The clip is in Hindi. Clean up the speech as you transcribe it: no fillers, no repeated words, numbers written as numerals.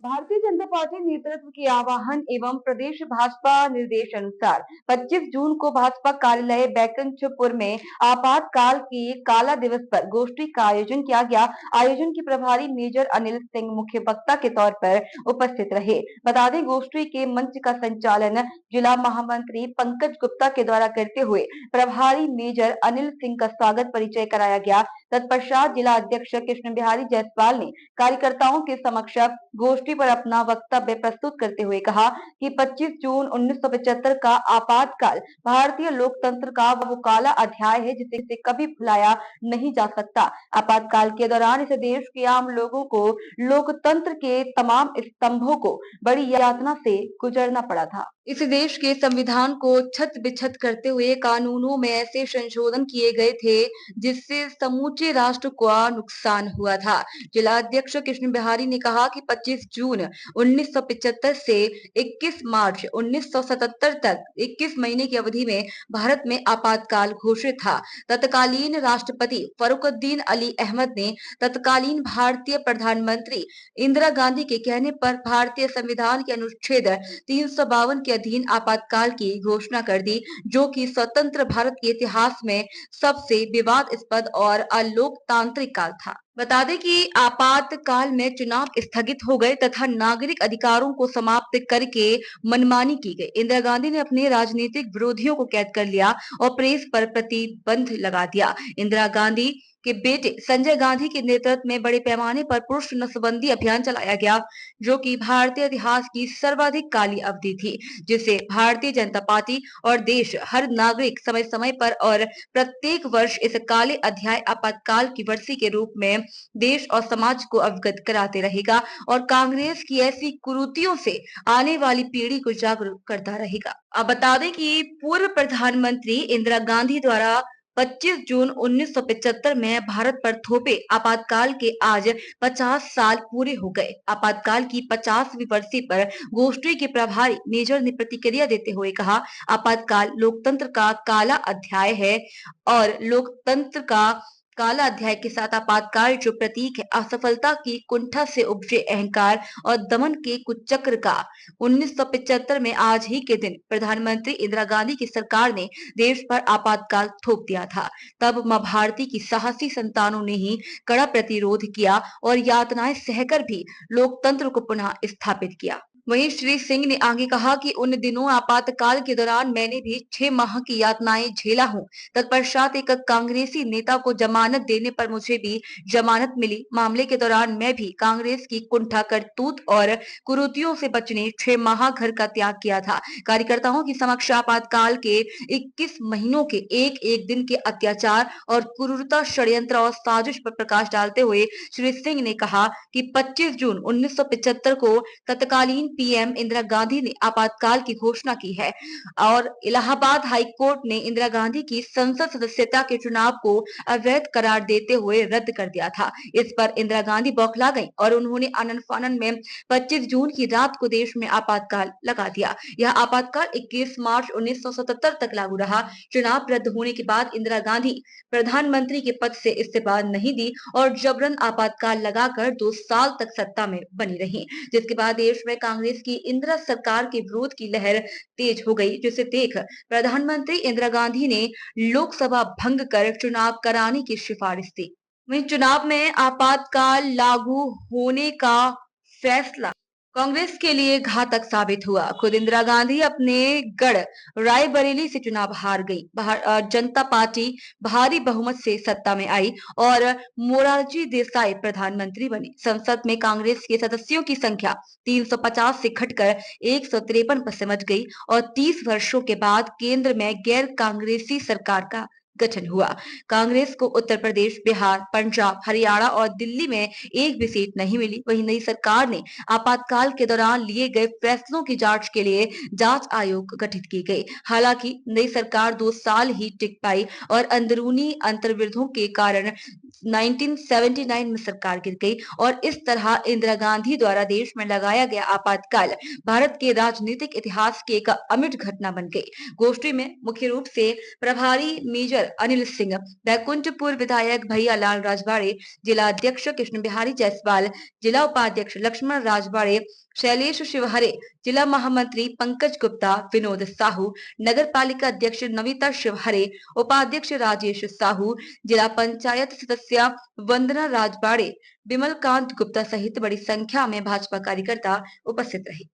भारतीय जनता पार्टी नेतृत्व के आह्वान एवं प्रदेश भाजपा निर्देश अनुसार 25 जून को भाजपा कार्यालय बैकुंठपुर में आपातकाल के काला दिवस पर गोष्ठी का आयोजन किया गया। आयोजन के प्रभारी मेजर अनिल सिंह मुख्य वक्ता के तौर पर उपस्थित रहे। बता दें, गोष्ठी के मंच का संचालन जिला महामंत्री पंकज गुप्ता के द्वारा करते हुए प्रभारी मेजर अनिल सिंह का स्वागत परिचय कराया गया। तत्पश्चात जिला अध्यक्ष कृष्ण बिहारी जायसवाल ने कार्यकर्ताओं के समक्ष गोष्ठी पर अपना वक्तव्य प्रस्तुत करते हुए कहा कि 25 जून 1975 का आपातकाल भारतीय लोकतंत्र का वो काला अध्याय है जिसे कभी भुलाया नहीं जा सकता। आपातकाल के दौरान इस देश के आम लोगों को लोकतंत्र के तमाम स्तंभों को बड़ी यातना से गुजरना पड़ा था। इस देश के संविधान को छत बिछत करते हुए कानूनों में ऐसे संशोधन किए गए थे जिससे समूचे राष्ट्र को नुकसान हुआ था। जिला अध्यक्ष कृष्ण बिहारी ने कहा कि 25 जून 1975 से 21 मार्च 1977 तक 21 महीने की अवधि में भारत में आपातकाल घोषित था। तत्कालीन राष्ट्रपति फरुखुद्दीन अली अहमद ने तत्कालीन भारतीय प्रधानमंत्री इंदिरा गांधी के कहने पर भारतीय संविधान के अनुच्छेद 352 के अधीन आपातकाल की घोषणा कर दी, जो कि स्वतंत्र भारत के इतिहास में सबसे विवादास्पद और अलोकतांत्रिक काल था। बता दें कि आपातकाल में चुनाव स्थगित हो गए तथा नागरिक अधिकारों को समाप्त करके मनमानी की गई। इंदिरा गांधी ने अपने राजनीतिक विरोधियों को कैद कर लिया और प्रेस पर प्रतिबंध लगा दिया। इंदिरा गांधी के बेटे संजय गांधी के नेतृत्व में बड़े पैमाने पर पुरुष नसबंदी अभियान चलाया गया, जो कि भारतीय इतिहास की सर्वाधिक काली अवधि थी, जिसे भारतीय जनता पार्टी और देश हर नागरिक समय समय पर और प्रत्येक वर्ष इस काले अध्याय आपातकाल की वर्षी के रूप में देश और समाज को अवगत कराते रहेगा और कांग्रेस की ऐसी कुरीतियों से आने वाली पीढ़ी को जागरूक करता रहेगा। अब बता दें कि पूर्व प्रधानमंत्री इंदिरा गांधी द्वारा 25 जून 1975 में भारत पर थोपे आपातकाल के आज 50 साल पूरे हो गए। आपातकाल की 50वीं वर्षी पर गोष्ठी के प्रभारी मेजर ने प्रतिक्रिया देते हुए कहा, आपातकाल लोकतंत्र का काला अध्याय है और लोकतंत्र का काला अध्याय के साथ आपातकाल जो प्रतीक है असफलता की कुंठा से उपजे अहंकार और दमन के कुचक्र का। 1975 में आज ही के दिन प्रधानमंत्री इंदिरा गांधी की सरकार ने देश पर आपातकाल थोप दिया था। तब मां भारती की साहसी संतानों ने ही कड़ा प्रतिरोध किया और यातनाएं सहकर भी लोकतंत्र को पुनः स्थापित किया। वहीं श्री सिंह ने आगे कहा कि उन दिनों आपातकाल के दौरान मैंने भी 6 माह की यातनाएं झेला हूं। तत्पश्चात एक कांग्रेसी नेता को जमानत देने पर मुझे भी जमानत मिली। मामले के दौरान मैं भी कांग्रेस की कुंठा करतूत और कुरीतियों से बचने 6 माह घर का त्याग किया था। कार्यकर्ताओं की समक्ष आपातकाल के 21 महीनों के एक एक दिन के अत्याचार और क्रूरता, षड्यंत्र और साजिश पर प्रकाश डालते हुए श्री सिंह ने कहा कि 25 जून 1975 को तत्कालीन पीएम इंदिरा गांधी ने आपातकाल की घोषणा की है और इलाहाबाद हाई कोर्ट ने इंदिरा गांधी की संसद सदस्यता के चुनाव को अवैध करार देते हुए रद्द कर दिया था। इस पर इंदिरा गांधी बौखला गईं और उन्होंने आनन फानन में 25 जून की रात को देश में आपातकाल लगा दिया। यह आपातकाल 21 मार्च 1977 तक लागू रहा। चुनाव रद्द होने के बाद इंदिरा गांधी प्रधानमंत्री के पद से इस्तीफा नहीं दी और जबरन आपातकाल लगाकर 2 साल तक सत्ता में बनी रही, जिसके बाद देश में कांग्रेस की इंदिरा सरकार के विरोध की लहर तेज हो गई, जिसे देख प्रधानमंत्री इंदिरा गांधी ने लोकसभा भंग कर चुनाव कराने की सिफारिश दी। वहीं चुनाव में आपातकाल लागू होने का फैसला कांग्रेस के लिए घातक साबित हुआ। खुद इंदिरा गांधी अपने गढ़ रायबरेली से चुनाव हार गई। जनता पार्टी भारी बहुमत से सत्ता में आई और मोरारजी देसाई प्रधानमंत्री बने। संसद में कांग्रेस के सदस्यों की संख्या 350 से घटकर 153 पर सिमट गई और 30 वर्षों के बाद केंद्र में गैर कांग्रेसी सरकार का गठन हुआ। कांग्रेस को उत्तर प्रदेश, बिहार, पंजाब, हरियाणा और दिल्ली में एक भी सीट नहीं मिली। वहीं नई सरकार ने आपातकाल के दौरान लिए गए फैसलों की जांच के लिए जांच आयोग गठित की गई। हालांकि नई सरकार 2 साल ही टिक पाई और अंदरूनी अंतर्विरोधों के कारण 1979 में सरकार गिर गई और इस तरह इंदिरा गांधी द्वारा देश में लगाया गया आपातकाल भारत के राजनीतिक इतिहास की एक अमिट घटना बन गई। गोष्ठी में मुख्य रूप से प्रभारी मेजर अनिल सिंह, बैकुंठपुर विधायक भैयालाल राजवाड़े, जिला अध्यक्ष कृष्ण बिहारी जायसवाल, जिला उपाध्यक्ष लक्ष्मण राजवाड़े, शैलेश शिवहरे, जिला महामंत्री पंकज गुप्ता, विनोद साहू, नगर पालिका अध्यक्ष नविता शिवहरे, उपाध्यक्ष राजेश साहू, जिला पंचायत सदस्य वंदना राजवाड़े, बिमल कांत गुप्ता सहित बड़ी संख्या में भाजपा कार्यकर्ता उपस्थित रहे।